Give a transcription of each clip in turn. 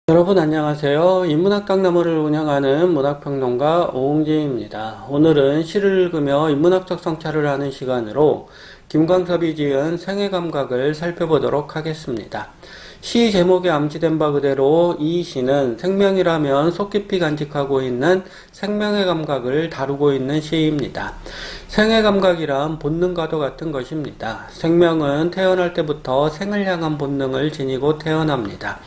여러분 안녕하세요. 인문학 강나무를 운영하는 문학평론가 오홍진입니다. 오늘은 시를 읽으며 인문학적 성찰을 하는 시간으로 김광섭이 지은 생애감각을 살펴보도록 하겠습니다. 시 제목에 암시된 바 그대로 이 시는 생명이라면 속 깊이 간직하고 있는 생명의 감각을 다루고 있는 시입니다. 생의 감각이란 본능과도 같은 것입니다. 생명은 태어날 때부터 생을 향한 본능을 지니고 태어납니다.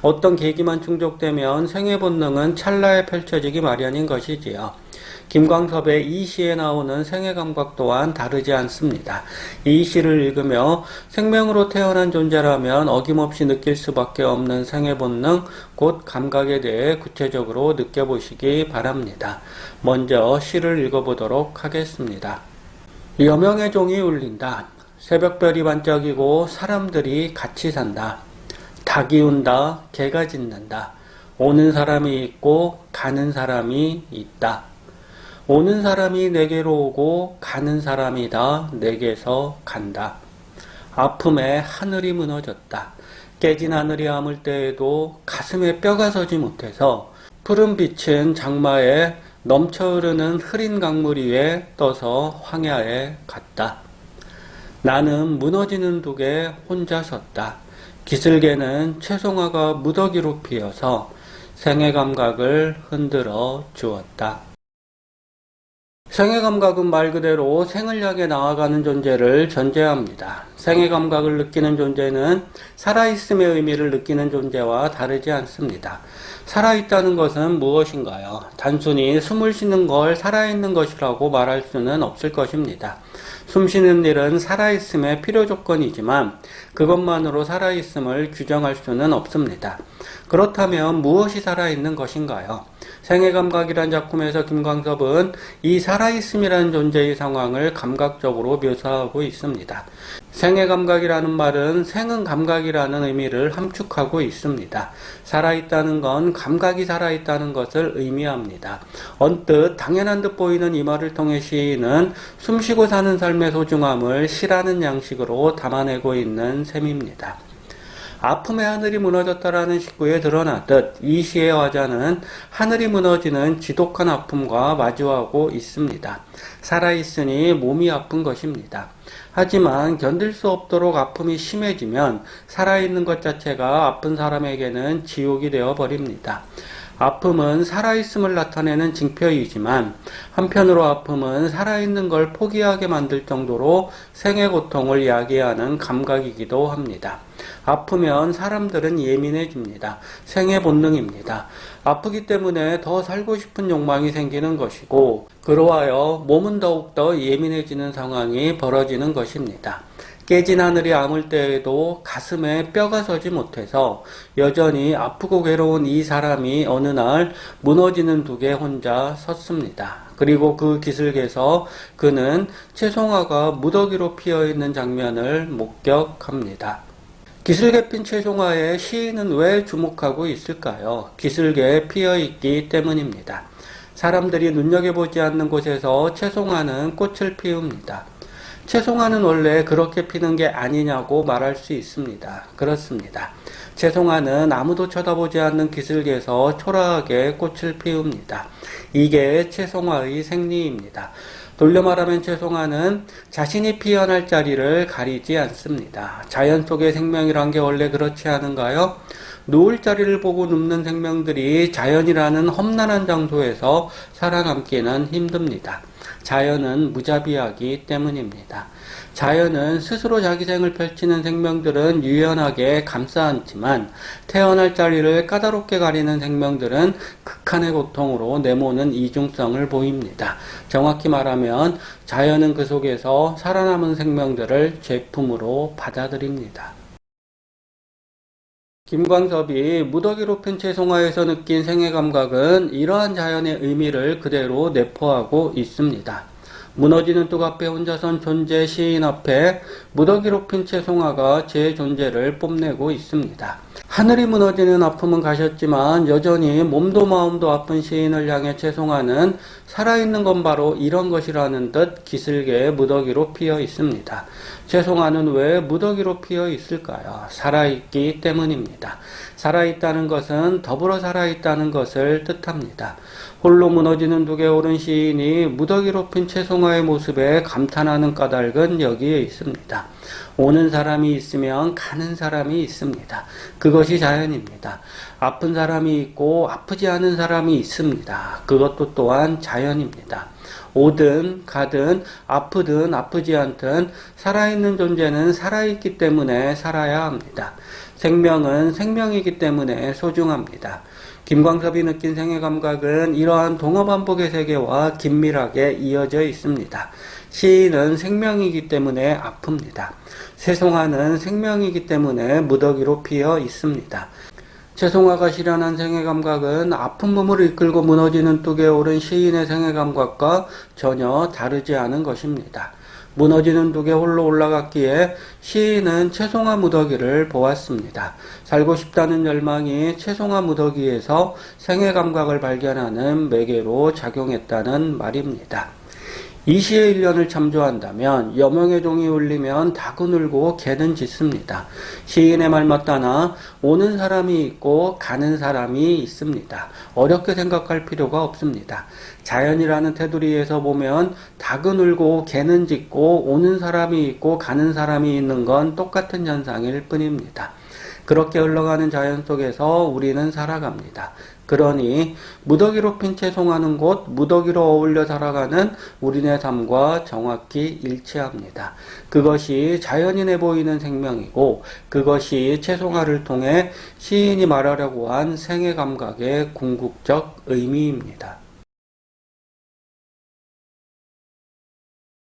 어떤 계기만 충족되면 생의 본능은 찰나에 펼쳐지기 마련인 것이지요. 김광섭의 이 시에 나오는 생의 감각 또한 다르지 않습니다. 이 시를 읽으며 생명으로 태어난 존재라면 어김없이 느낄 수밖에 없는 생의 본능, 곧 감각에 대해 구체적으로 느껴보시기 바랍니다. 먼저 시를 읽어보도록 하겠습니다. 여명의 종이 울린다. 새벽별이 반짝이고 사람들이 같이 산다. 닭이 운다. 개가 짖는다. 오는 사람이 있고 가는 사람이 있다. 오는 사람이 내게로 오고 가는 사람이 다 내게서 간다. 아픔에 하늘이 무너졌다. 깨진 하늘이 아물 때에도 가슴에 뼈가 서지 못해서 푸른 빛은 장마에 넘쳐 흐르는 흐린 강물 위에 떠서 황야에 갔다. 나는 무너지는 둑에 혼자 섰다. 기슭에는 채송화가 무더기로 피어서 생의 감각을 흔들어 주었다. 생의 감각은 말 그대로 생을 향해 나아가는 존재를 전제합니다. 생의 감각을 느끼는 존재는 살아있음의 의미를 느끼는 존재와 다르지 않습니다. 살아있다는 것은 무엇인가요? 단순히 숨을 쉬는 걸 살아있는 것이라고 말할 수는 없을 것입니다. 숨 쉬는 일은 살아있음의 필요 조건이지만 그것만으로 살아있음을 규정할 수는 없습니다. 그렇다면 무엇이 살아있는 것인가요? 생의 감각이란 작품에서 김광섭은 이 살아있음이라는 존재의 상황을 감각적으로 묘사하고 있습니다. 생의 감각이라는 말은 생은 감각이라는 의미를 함축하고 있습니다. 살아있다는 건 감각이 살아있다는 것을 의미합니다. 언뜻 당연한 듯 보이는 이 말을 통해 시인은 숨쉬고 사는 삶의 소중함을 시라는 양식으로 담아내고 있는 셈입니다. 아픔의 하늘이 무너졌다라는 식구에 드러나듯 이 시의 화자는 하늘이 무너지는 지독한 아픔과 마주하고 있습니다. 살아있으니 몸이 아픈 것입니다. 하지만 견딜 수 없도록 아픔이 심해지면 살아있는 것 자체가 아픈 사람에게는 지옥이 되어버립니다. 아픔은 살아있음을 나타내는 징표이지만 한편으로 아픔은 살아있는 걸 포기하게 만들 정도로 생의 고통을 야기하는 감각이기도 합니다. 아프면 사람들은 예민해집니다. 생의 본능입니다. 아프기 때문에 더 살고 싶은 욕망이 생기는 것이고 그로하여 몸은 더욱더 예민해지는 상황이 벌어지는 것입니다. 깨진 하늘이 아물 때에도 가슴에 뼈가 서지 못해서 여전히 아프고 괴로운 이 사람이 어느 날 무너지는 둑에 혼자 섰습니다. 그리고 그 기슭에서 그는 채송화가 무더기로 피어있는 장면을 목격합니다. 기슭에 핀 채송화에 시인은 왜 주목하고 있을까요? 기슭에 피어있기 때문입니다. 사람들이 눈여겨보지 않는 곳에서 채송화는 꽃을 피웁니다. 채송화는 원래 그렇게 피는 게 아니냐고 말할 수 있습니다. 그렇습니다. 채송화는 아무도 쳐다보지 않는 기슭에서 초라하게 꽃을 피웁니다. 이게 채송화의 생리입니다. 돌려 말하면 채송화는 자신이 피어날 자리를 가리지 않습니다. 자연 속의 생명이란 게 원래 그렇지 않은가요? 누울 자리를 보고 눕는 생명들이 자연이라는 험난한 장소에서 살아남기는 힘듭니다. 자연은 무자비하기 때문입니다. 자연은 스스로 자기 생을 펼치는 생명들은 유연하게 감싸 안지만 태어날 자리를 까다롭게 가리는 생명들은 극한의 고통으로 내모는 이중성을 보입니다. 정확히 말하면 자연은 그 속에서 살아남은 생명들을 제품으로 받아들입니다. 김광섭이 무더기로 핀 채송화에서 느낀 생의 감각은 이러한 자연의 의미를 그대로 내포하고 있습니다. 무너지는 뚝 앞에 혼자 선 존재 시인 앞에 무더기로 핀 채송화가 제 존재를 뽐내고 있습니다. 하늘이 무너지는 아픔은 가셨지만 여전히 몸도 마음도 아픈 시인을 향해 채송화는 살아있는 건 바로 이런 것이라는 듯 기슭에 무더기로 피어 있습니다. 채송화는 왜 무더기로 피어 있을까요? 살아있기 때문입니다. 살아있다는 것은 더불어 살아있다는 것을 뜻합니다. 홀로 무너지는 둑에 오른 시인이 무더기로 핀 채송화의 모습에 감탄하는 까닭은 여기에 있습니다. 오는 사람이 있으면 가는 사람이 있습니다. 그것이 자연입니다. 아픈 사람이 있고 아프지 않은 사람이 있습니다. 그것도 또한 자연입니다. 오든 가든 아프든 아프지 않든 살아있는 존재는 살아있기 때문에 살아야 합니다. 생명은 생명이기 때문에 소중합니다. 김광섭이 느낀 생애 감각은 이러한 동어반복의 세계와 긴밀하게 이어져 있습니다. 시인은 생명이기 때문에 아픕니다. 채송화는 생명이기 때문에 무더기로 피어 있습니다. 채송화가 실현한 생애 감각은 아픈 몸을 이끌고 무너지는 뚝에 오른 시인의 생애 감각과 전혀 다르지 않은 것입니다. 무너지는 둑에 홀로 올라갔기에 시인은 채송화 무더기를 보았습니다. 살고 싶다는 열망이 채송화 무더기에서 생애 감각을 발견하는 매개로 작용했다는 말입니다. 이 시의 일련을 참조한다면 여명의 종이 울리면 닭은 울고 개는 짖습니다. 시인의 말 맞다나 오는 사람이 있고 가는 사람이 있습니다. 어렵게 생각할 필요가 없습니다. 자연이라는 테두리에서 보면 닭은 울고 개는 짖고 오는 사람이 있고 가는 사람이 있는 건 똑같은 현상일 뿐입니다. 그렇게 흘러가는 자연 속에서 우리는 살아갑니다. 그러니 무더기로 핀 채송화는 곧 무더기로 어울려 살아가는 우리네 삶과 정확히 일치합니다. 그것이 자연인해 보이는 생명이고 그것이 채송화를 통해 시인이 말하려고 한 생애 감각의 궁극적 의미입니다.